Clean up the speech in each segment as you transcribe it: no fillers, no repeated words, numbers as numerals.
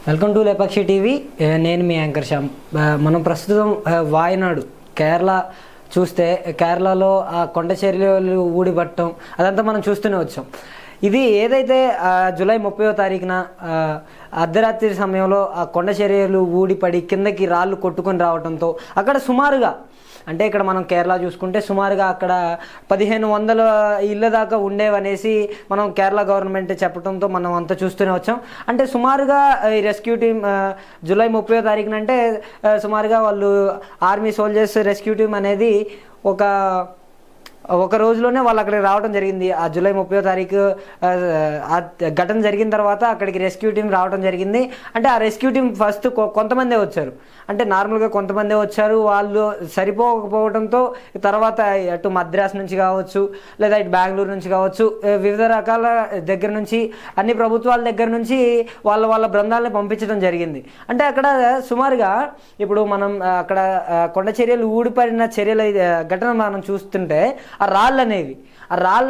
Welcome to Lepakshi TV. నేను మీ anchor Shyam. మనం ప్రస్తుతం వాయనాడు కేరళ చూస్తే కేరళలో ఆ కొండ చర్యలు ఊడిపట్టడం అదంతా మనం చూస్తూనే వచ్చాం. ఇది ఏదైతే జూలై 30వ తారీఖున అర్ధరాత్రి సమయంలో ఆ కొండ చర్యలు ఊడిపడి కిందకి రాళ్ళు కొట్టుకొని రావడంతో అక్కడ సుమారుగా అంటే ఇక్కడ మనం కేరళ చూసుకుంటే సుమారుగా అక్కడ 1500 ఇళ్ళ దాకా ఉండేవనేసి మనం కేరళ గవర్నమెంట్ చెప్పడంతో మనం అంతా చూస్తూనే వచ్చాం. అంటే సుమారుగా ఈ రెస్క్యూ టీమ్ జూలై 30వ తారీఖున అంటే సుమారుగా వాళ్ళు ఆర్మీ సోల్జర్స్ రెస్క్యూ టీమ్ అనేది ఒక రోజులోనే వాళ్ళు అక్కడికి రావడం జరిగింది. ఆ జూలై 30వ తారీఖు ఆ ఘటన జరిగిన తర్వాత అక్కడికి రెస్క్యూ టీం రావడం జరిగింది. అంటే ఆ రెస్క్యూ టీం ఫస్ట్ కొంతమందే వచ్చారు, అంటే నార్మల్గా కొంతమందే వచ్చారు. వాళ్ళు సరిపోకపోవడంతో తర్వాత అటు మద్రాస్ నుంచి కావచ్చు లేదా ఇటు బెంగళూరు నుంచి కావచ్చు వివిధ రకాల దగ్గర నుంచి అన్ని ప్రభుత్వాల దగ్గర నుంచి వాళ్ళ బృందాలని పంపించడం జరిగింది. అంటే అక్కడ సుమారుగా ఇప్పుడు మనం అక్కడ కొండ చర్యలు ఊడిపడిన చర్యల ఘటన మనం చూస్తుంటే ఆ రాళ్ళు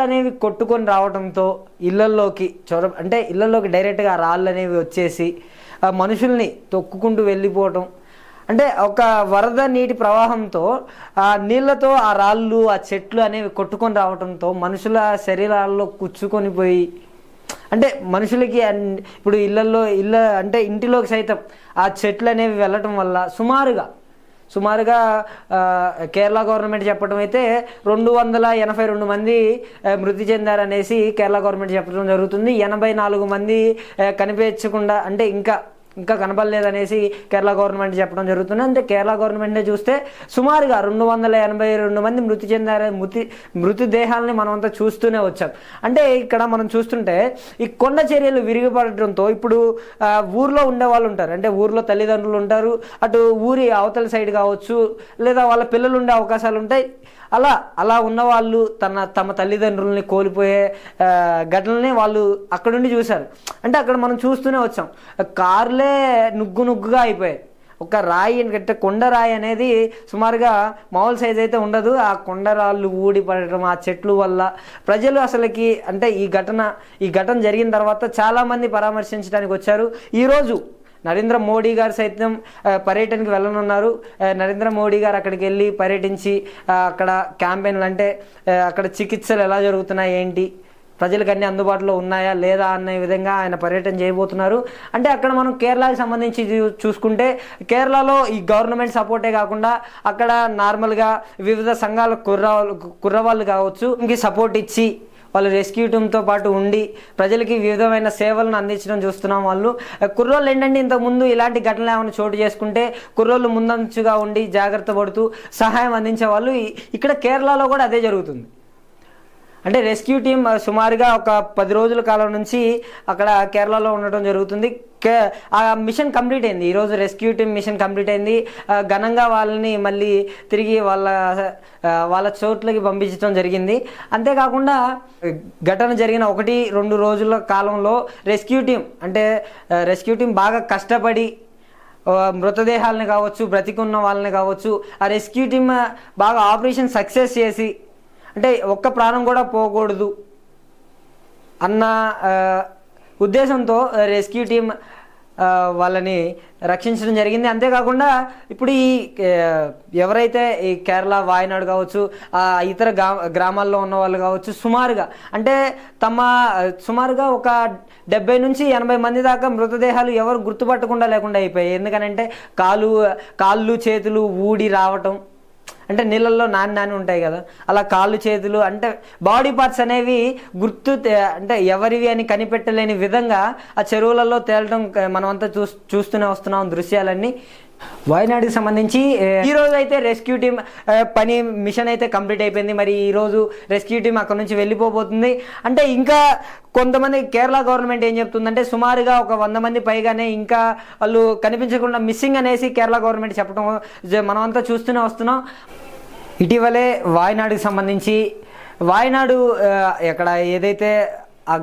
అనేవి కొట్టుకొని రావడంతో ఇళ్లల్లోకి అంటే ఇళ్లల్లోకి డైరెక్ట్గా ఆ రాళ్ళు అనేవి వచ్చేసి మనుషుల్ని తొక్కుకుంటూ వెళ్ళిపోవటం. అంటే ఒక వరద నీటి ప్రవాహంతో ఆ నీళ్లతో ఆ రాళ్ళు ఆ చెట్లు అనేవి కొట్టుకొని రావడంతో మనుషుల శరీరాల్లో కుచ్చుకొని పోయి అంటే మనుషులకి ఇప్పుడు అంటే ఇంటిలోకి సైతం ఆ చెట్లు అనేవి వెళ్ళటం వల్ల సుమారుగా కేరళ గవర్నమెంట్ చెప్పడం అయితే 282 మంది మృతి చెందారనేసి కేరళ గవర్నమెంట్ చెప్పడం జరుగుతుంది. 84 మంది కనిపించకుండా అంటే ఇంకా కనబడలేదనేసి కేరళ గవర్నమెంట్ చెప్పడం జరుగుతుంది. అంటే కేరళ గవర్నమెంట్ చూస్తే సుమారుగా 282 మంది మృతి చెందారు. మృతదేహాలని మనం అంతా చూస్తూనే వచ్చాం. అంటే ఇక్కడ మనం చూస్తుంటే ఈ కొండ చర్యలు విరిగిపడటంతో ఇప్పుడు ఊర్లో ఉండే వాళ్ళు ఉంటారు, అంటే ఊర్లో తల్లిదండ్రులు ఉంటారు, అటు ఊరి అవతల సైడ్ కావచ్చు లేదా వాళ్ళ పిల్లలు ఉండే అవకాశాలు ఉంటాయి. అలా ఉన్నవాళ్ళు తమ తల్లిదండ్రులని కోల్పోయే ఘటనల్ని వాళ్ళు అక్కడ నుండి చూశారు. అంటే అక్కడ మనం చూస్తూనే వచ్చాం, కార్లే నుగ్గుగా అయిపోయాయి. ఒక రాయి అంటే కొండ రాయి అనేది సుమారుగా మామూలు సైజ్ అయితే ఉండదు. ఆ కొండరాళ్ళు ఊడిపడటం ఆ చెట్లు వల్ల ప్రజలు అసలుకి అంటే ఈ ఘటన జరిగిన తర్వాత చాలామంది పరామర్శించడానికి వచ్చారు. ఈరోజు నరేంద్ర మోడీ గారు సైతం పర్యటనకి వెళ్ళనున్నారు. నరేంద్ర మోడీ గారు అక్కడికి వెళ్ళి పర్యటించి అక్కడ క్యాంపెయిన్లు అంటే అక్కడ చికిత్సలు ఎలా జరుగుతున్నాయి, ఏంటి ప్రజలకు అన్ని అందుబాటులో ఉన్నాయా లేదా అనే విధంగా ఆయన పర్యటన చేయబోతున్నారు. అంటే అక్కడ మనం కేరళకి సంబంధించి చూసుకుంటే కేరళలో ఈ గవర్నమెంట్ సపోర్టే కాకుండా అక్కడ నార్మల్గా వివిధ సంఘాల కుర్రవాళ్ళు కావచ్చు ఇంక సపోర్ట్ ఇచ్చి వాళ్ళు రెస్క్యూ టీమ్తో పాటు ఉండి ప్రజలకి వివిధమైన సేవలను అందించడం చూస్తున్నాం. వాళ్ళు కుర్రోళ్ళు ఏంటంటే ఇంతకుముందు ఇలాంటి ఘటనలు ఏమైనా చోటు చేసుకుంటే కుర్రోళ్ళు ముందంచుగా ఉండి జాగ్రత్త పడుతూ సహాయం అందించే వాళ్ళు. ఇక్కడ కేరళలో కూడా అదే జరుగుతుంది. అంటే రెస్క్యూ టీం సుమారుగా ఒక 10 రోజుల కాలం నుంచి అక్కడ కేరళలో ఉండటం జరుగుతుంది. ఆ మిషన్ కంప్లీట్ అయింది. ఈరోజు రెస్క్యూ టీం మిషన్ కంప్లీట్ అయింది. ఘనంగా వాళ్ళని మళ్ళీ తిరిగి వాళ్ళ చోట్లకి పంపించడం జరిగింది. అంతేకాకుండా ఘటన జరిగిన 1-2 రోజుల కాలంలో రెస్క్యూ టీం బాగా కష్టపడి మృతదేహాలని కావచ్చు బ్రతికున్న వాళ్ళని కావచ్చు ఆ రెస్క్యూ టీం బాగా ఆపరేషన్ సక్సెస్ చేసి అంటే ఒక్క ప్రాణం కూడా పోకూడదు అన్న ఉద్దేశంతో రెస్క్యూ టీం వాళ్ళని రక్షించడం జరిగింది. అంతేకాకుండా ఇప్పుడు ఎవరైతే ఈ కేరళ వాయనాడు కావచ్చు ఇతర గ్రామాల్లో ఉన్న వాళ్ళు కావచ్చు సుమారుగా ఒక 70 నుంచి 80 మంది దాకా మృతదేహాలు ఎవరు గుర్తుపట్టకుండా లేకుండా అయిపోయాయి. ఎందుకనంటే కాళ్ళు చేతులు ఊడి రావటం, అంటే నీళ్ళల్లో నాని ఉంటాయి కదా, అలా కాళ్ళు చేతులు అంటే బాడీ పార్ట్స్ అనేవి అంటే ఎవరివి అని కనిపెట్టలేని విధంగా ఆ చెరువులలో తేలటం మనమంతా చూస్తూనే వస్తున్నాం దృశ్యాలన్నీ. వాయనాడుకి సంబంధించి ఈరోజు అయితే రెస్క్యూ టీం మిషన్ అయితే కంప్లీట్ అయిపోయింది. మరి ఈరోజు రెస్క్యూ టీం అక్కడ నుంచి వెళ్ళిపోబోతుంది. అంటే ఇంకా కొంతమంది కేరళ గవర్నమెంట్ ఏం చెప్తుందంటే సుమారుగా ఒక 100 మంది పైగానే ఇంకా వాళ్ళు కనిపించకుండా మిస్సింగ్ అనేసి కేరళ గవర్నమెంట్ చెప్పడం మనమంతా చూస్తూనే వస్తున్నాం. ఇటీవలే వాయనాడుకి సంబంధించి ఎక్కడ ఏదైతే ఆ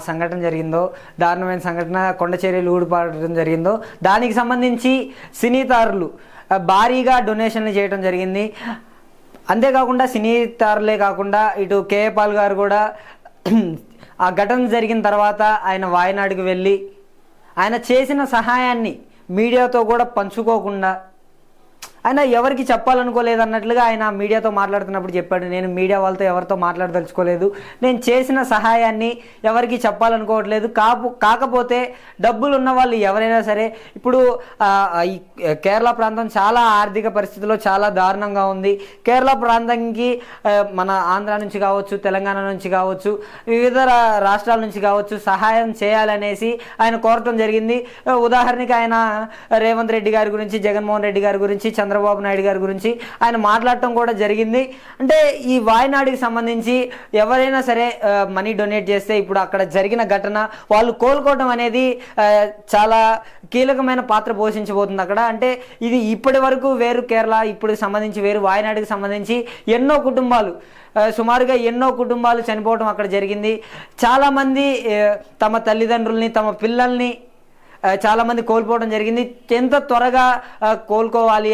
సంఘటన జరిగిందో, దారుణమైన సంఘటన కొండ చర్యలు ఊడిపడడం జరిగిందో దానికి సంబంధించి సినీ తారులు భారీగా డొనేషన్లు చేయడం జరిగింది. అంతేకాకుండా సినీ తారులే కాకుండా ఇటు కేఏ పాల్ గారు కూడా ఆ ఘటన జరిగిన తర్వాత ఆయన వాయనాడుకి వెళ్ళి ఆయన చేసిన సహాయాన్ని మీడియాతో కూడా పంచుకోకుండా, ఆయన ఎవరికి చెప్పాలనుకోలేదు అన్నట్లుగా ఆయన మీడియాతో మాట్లాడుతున్నప్పుడు చెప్పాడు, నేను మీడియా వాళ్ళతో ఎవరితో మాట్లాడదలుచుకోలేదు, నేను చేసిన సహాయాన్ని ఎవరికి చెప్పాలనుకోవట్లేదు, కాకపోతే డబ్బులు ఉన్న వాళ్ళు ఎవరైనా సరే, ఇప్పుడు ఈ కేరళ ప్రాంతం చాలా ఆర్థిక పరిస్థితిలో చాలా దారుణంగా ఉంది. కేరళ ప్రాంతానికి మన ఆంధ్ర నుంచి కావచ్చు, తెలంగాణ నుంచి కావచ్చు, వివిధ రాష్ట్రాల నుంచి కావచ్చు సహాయం చేయాలనేసి ఆయన కోరటం జరిగింది. ఉదాహరణకి ఆయన రేవంత్ రెడ్డి గారి గురించి, జగన్మోహన్ రెడ్డి గారి గురించి, చంద్రబాబు నాయుడు గారి గురించి ఆయన మాట్లాడటం కూడా జరిగింది. అంటే ఈ వాయనాడుకి సంబంధించి ఎవరైనా సరే మనీ డొనేట్ చేస్తే ఇప్పుడు అక్కడ జరిగిన ఘటన వాళ్ళు కోలుకోవడం అనేది చాలా కీలకమైన పాత్ర పోషించబోతుంది అక్కడ. అంటే ఇది ఇప్పటి వరకు వేరు కేరళ, ఇప్పుడు సంబంధించి వేరు, వాయనాడుకి సంబంధించి ఎన్నో కుటుంబాలు, సుమారుగా ఎన్నో కుటుంబాలు చనిపోవడం అక్కడ జరిగింది. చాలామంది తమ తల్లిదండ్రుల్ని, తమ పిల్లల్ని చాలామంది కోల్పోవడం జరిగింది. ఎంత త్వరగా కోలుకోవాలి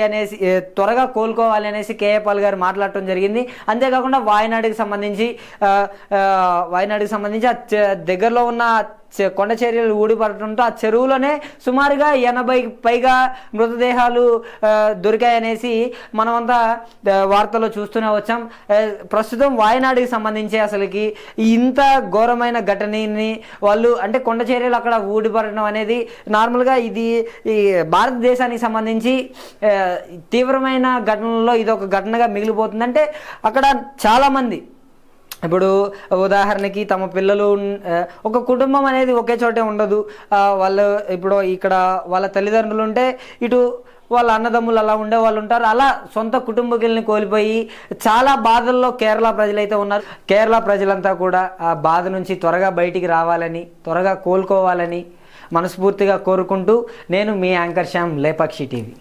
అనేసి కేఏ పాల్ గారు మాట్లాడటం జరిగింది. అంతేకాకుండా వాయనాడుకి సంబంధించి దగ్గరలో ఉన్న కొండ చర్యలు ఊడిపడటంతో ఆ చెరువులోనే సుమారుగా 80 పైగా మృతదేహాలు దొరికాయనేసి మనమంతా వార్తల్లో చూస్తూనే వచ్చాం. ప్రస్తుతం వాయనాడుకి సంబంధించి అసలుకి ఇంత ఘోరమైన ఘటనని వాళ్ళు, అంటే కొండ చర్యలు అక్కడ ఊడిపడడం అనేది నార్మల్గా ఇది ఈ భారతదేశానికి సంబంధించి తీవ్రమైన ఘటనల్లో ఇది ఒక ఘటనగా మిగిలిపోతుంది. అంటే అక్కడ చాలామంది, ఇప్పుడు ఉదాహరణకి తమ పిల్లలు, ఒక కుటుంబం అనేది ఒకే చోటే ఉండదు. వాళ్ళు ఇప్పుడు ఇక్కడ వాళ్ళ తల్లిదండ్రులు ఉంటే ఇటు వాళ్ళ అన్నదమ్ములు అలా ఉండే వాళ్ళు ఉంటారు. అలా సొంత కుటుంబకుల్ని కోల్పోయి చాలా బాధల్లో కేరళ ప్రజలైతే ఉన్నారు. కేరళ ప్రజలంతా కూడా ఆ బాధ నుంచి త్వరగా బయటికి రావాలని, త్వరగా కోలుకోవాలని మనస్ఫూర్తిగా కోరుకుంటూ, నేను మీ యాంకర్ శ్యామ్, లేపాక్షి టీవీ.